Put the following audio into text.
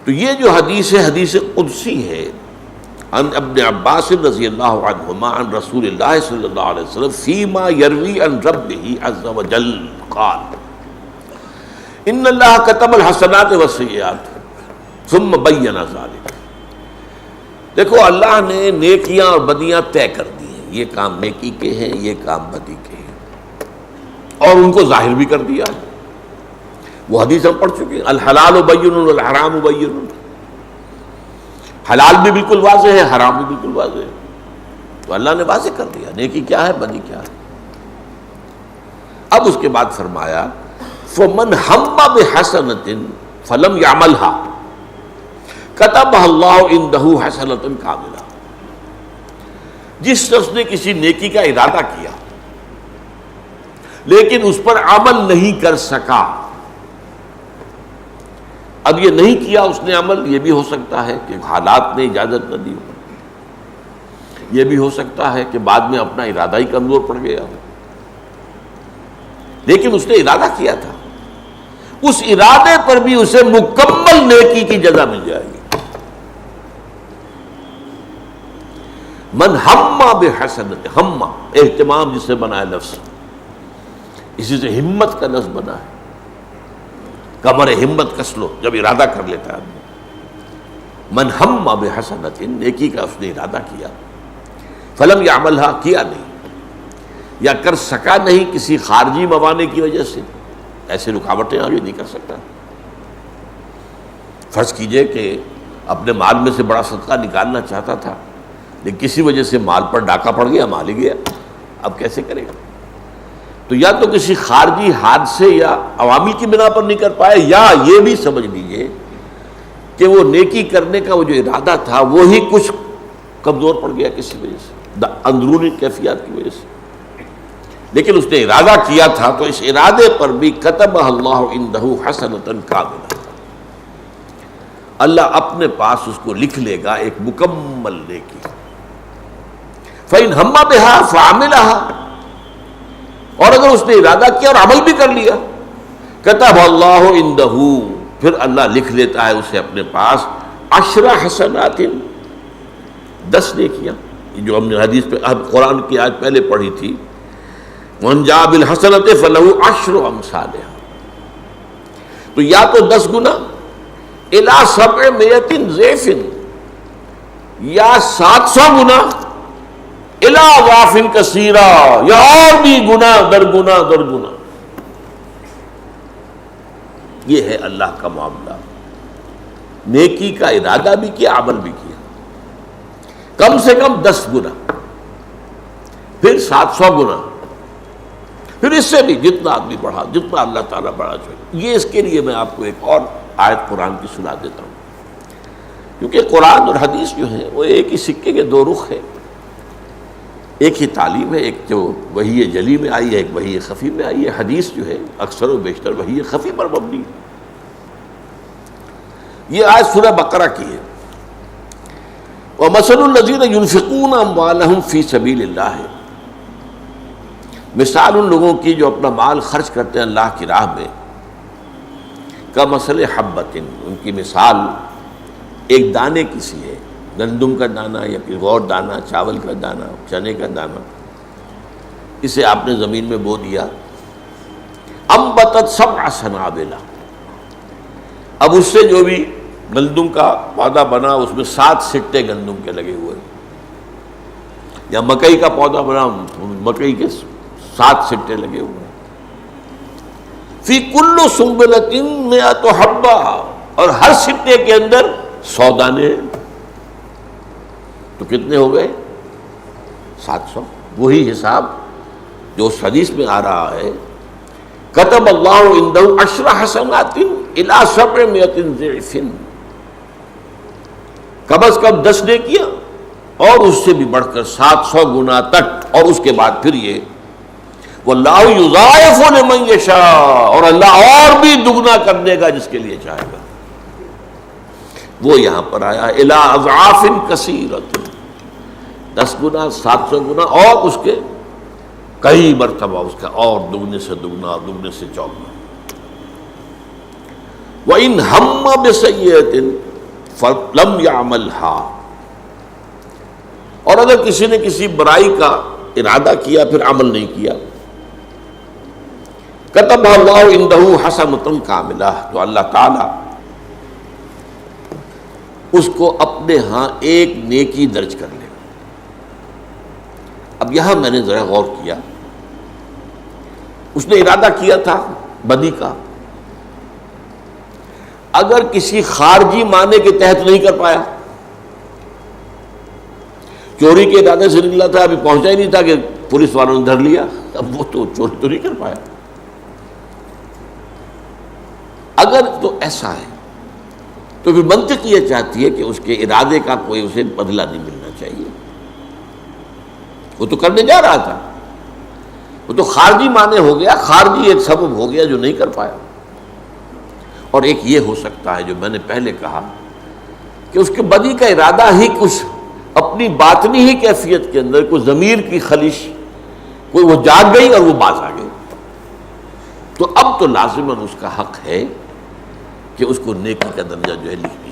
تو یہ جو حدیث ہے حدیث قدسی ہے، عن ابن عباس رضی اللہ عنہما عن رسول اللہ صلی اللہ علیہ وسلم فیما یروی عن ربہ عز وجل قال ان اللہ کتب الحسنات والسیئات ثم بین ذلک. دیکھو اللہ نے نیکیاں اور بدیاں طے کر دی ہیں، یہ کام نیکی کے ہیں، یہ کام بدی کے ہیں، اور ان کو ظاہر بھی کر دیا. وہ حدیث ہم پڑھ چکے ہیں، الحلال بین والحرام بین. حلال بھی بالکل واضح ہے، حرام بھی بالکل واضح ہے. تو اللہ نے واضح کر دیا نیکی کیا ہے، بدی کیا ہے. اب اس کے بعد فرمایا فمن ہم بحسنۃ فلم یعملها کتبہ اللہ عندہ حسنۃ کاملہ. جس شخص نے کسی نیکی کا ارادہ کیا لیکن اس پر عمل نہیں کر سکا، اب یہ نہیں کیا اس نے عمل، یہ بھی ہو سکتا ہے کہ حالات نے اجازت نہ دی ہو، یہ بھی ہو سکتا ہے کہ بعد میں اپنا ارادہ ہی کمزور پڑ گیا ہو، لیکن اس نے ارادہ کیا تھا، اس ارادے پر بھی اسے مکمل نیکی کی جزا مل جائے گی. من ہم بحسنۃ، ہم اہتمام جس سے بنا ہے لفظ، اسی سے ہمت کا لفظ بنا ہے. کمر ہمت کس لو جب ارادہ کر لیتا ہے آدمی. من ہم بحسنۃ، نیکی کا اس نے ارادہ کیا، فلم یعملھا، کیا نہیں یا کر سکا نہیں کسی خارجی موانع کی وجہ سے، ایسے رکاوٹیں آگے نہیں کر سکتا. فرض کیجئے کہ اپنے مال میں سے بڑا صدقہ نکالنا چاہتا تھا لیکن کسی وجہ سے مال پر ڈاکہ پڑ گیا، مال ہی گیا، اب کیسے کرے گا؟ تو یا تو کسی خارجی حادثے یا عوامل کی بنا پر نہیں کر پائے، یا یہ بھی سمجھ لیجئے کہ وہ نیکی کرنے کا وہ جو ارادہ تھا وہی کچھ کمزور پڑ گیا کسی وجہ سے، اندرونی کیفیات کی وجہ سے. لیکن اس نے ارادہ کیا تھا تو اس ارادے پر بھی کتب اللہ عندہ حسنۃ کاملہ، اللہ اپنے پاس اس کو لکھ لے گا ایک مکمل نیکی. فَإِنْ هَمَّ بِهَا فَعَمِلَهَا، اور اگر اس نے ارادہ کیا اور عمل بھی کر لیا، کتب اللہ عندہ، پھر اللہ لکھ لیتا ہے اسے اپنے پاس 10 حسنات، 10 نیکیاں. جو ہم نے حدیث پہ قرآن کی آیت پہلے پڑھی تھی، وَمَنْ جَاءَ بِالْحَسَنَةِ فَلَهُ 10 أَمْثَالِهَا. تو یا تو 10 گنا الی 700 ضعف، یا 700 گنا الی اضعاف کثیرہ، یا اور بھی گنا در گنا در گنا. یہ ہے اللہ کا معاملہ. نیکی کا ارادہ بھی کیا، عمل بھی کیا، کم سے کم 10 گنا، پھر 700 گنا، پھر اس سے بھی جتنا آدمی بڑھا، جتنا اللہ تعالیٰ بڑھا چاہیے. یہ اس کے لیے میں آپ کو ایک اور آیت قرآن کی سنا دیتا ہوں، کیونکہ قرآن اور حدیث جو ہیں وہ ایک ہی سکے کے دو رخ ہیں، ایک ہی تعلیم ہے، ایک جو وحی جلی میں آئی ہے، ایک وحی خفی میں آئی ہے. حدیث جو ہے اکثر و بیشتر وحی خفی پر مبنی ہے. یہ آیت سورہ بقرہ کی ہے. وَمَثَلُ الَّذِينَ يُنْفِقُونَ أَمْوَالَهُمْ فِي سَبِيلِ اللَّهِ، مثال ان لوگوں کی جو اپنا مال خرچ کرتے ہیں اللہ کی راہ میں، کمثل حبۃ، ان کی مثال ایک دانے کی سی ہے، گندم کا دانہ یا کوئی اور دانہ، چاول کا دانہ، چنے کا دانہ. اسے آپ نے زمین میں بو دیا، انبتت 7 سنابل، اب اس سے جو بھی گندم کا پودا بنا اس میں 7 سٹے گندم کے لگے ہوئے، یا مکئی کا پودا بنا مکئی کے 7 سٹے لگے ہوئے. فی کل سنبلۃ 100 حبہ، اور ہر سٹے کے اندر 100 دانے. تو کتنے ہو گئے؟ 700. وہی حساب جو اس حدیث میں آ رہا ہے، کتب اللہ عندہ 10 حسنات الی 700 ضعف، کم از کم 10 نیکیاں اور اس سے بھی بڑھ کر 700 گنا تک. اور اس کے بعد پھر یہ واللہ یضاعف لمن یشاء، اور اللہ اور بھی دگنا کر دے گا جس کے لیے چاہے گا. وہ یہاں پر آیا الی اضعاف کثیرۃ، 10 گنا، 700 گنا، اور اس کے کئی مرتبہ اس کا اور دگنے سے دگنا، دگنے سے چوگنا. وَإِنْ هَمَّ بِسَيِّئَةٍ، فلم يعملها، اور اگر کسی نے کسی برائی کا ارادہ کیا پھر عمل نہیں کیا، کتبہ اللہ عنہ حسنۃ کاملہ، تو اللہ تعالی اس کو اپنے ہاں ایک نیکی درج کر لے۔ اب یہاں میں نے ذرا غور کیا، اس نے ارادہ کیا تھا بدی کا، اگر کسی خارجی معنی کے تحت نہیں کر پایا، چوری کے ارادے سے نکلا تھا، ابھی پہنچا ہی نہیں تھا کہ پولیس والوں نے دھر لیا، اب وہ تو چوری تو نہیں کر پایا۔ اگر تو ایسا ہے تو پھر منطق یہ چاہتی ہے کہ اس کے ارادے کا کوئی اسے بدلہ نہیں ملنا چاہیے، وہ تو کرنے جا رہا تھا، وہ تو خارجی معنی ہو گیا، خارجی ایک سبب ہو گیا جو نہیں کر پایا۔ اور ایک یہ ہو سکتا ہے جو میں نے پہلے کہا کہ اس کے بدی کا ارادہ ہی کچھ اپنی باطنی ہی کیفیت کے اندر کوئی ضمیر کی خلش، کوئی وہ جاگ گئی اور وہ باز آ گئی، تو اب تو لازماً اس کا حق ہے کہ اس کو نیکی کا درجہ جو ہے لکھ